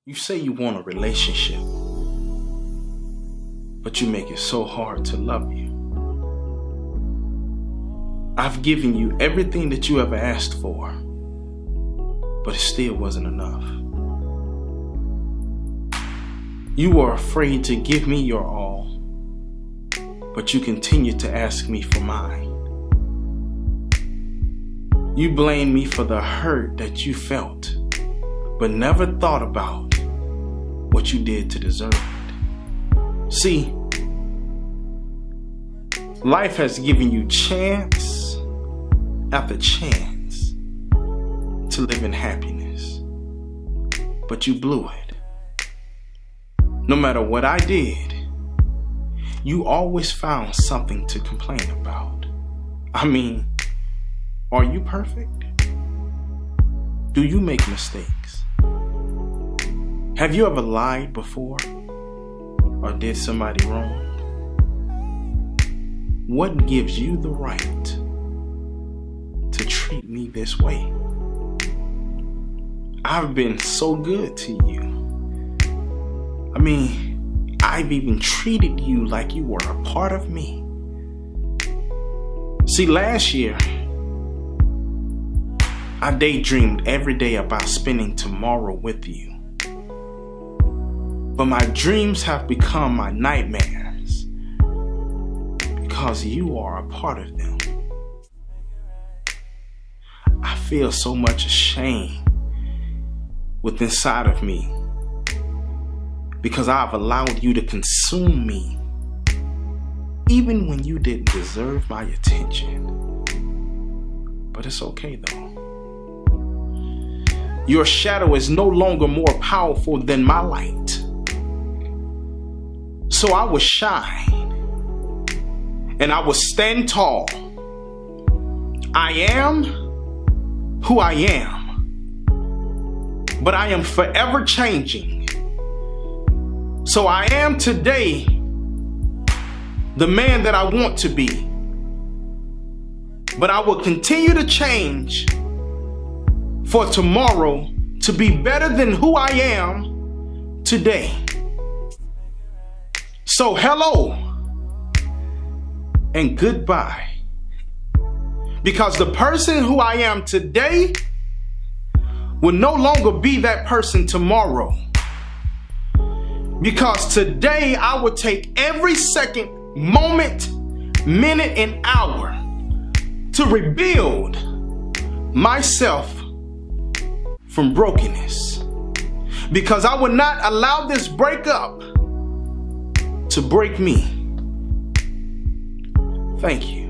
You say you want a relationship, but you make it so hard to love you. I've given you everything that you ever asked for, but it still wasn't enough. You were afraid to give me your all, but you continued to ask me for mine. You blamed me for the hurt that you felt, but never thought about what you did to deserve it. See, life has given you chance after chance to live in happiness, but you blew it. No matter what I did, you always found something to complain about. I mean, are you perfect? Do you make mistakes? Have you ever lied before or did somebody wrong? What gives you the right to treat me this way? I've been so good to you. I mean, I've even treated you like you were a part of me. See, last year, I daydreamed every day about spending tomorrow with you. But my dreams have become my nightmares because you are a part of them. I feel so much shame within inside of me because I've allowed you to consume me even when you didn't deserve my attention. But it's okay though. Your shadow is no longer more powerful than my light. So I will shine and I will stand tall. I am who I am, but I am forever changing. So I am today the man that I want to be, but I will continue to change for tomorrow to be better than who I am today. So hello and goodbye, because the person who I am today will no longer be that person tomorrow. Because today I will take every second, moment, minute, and hour to rebuild myself from brokenness, because I will not allow this breakup to break me. Thank you.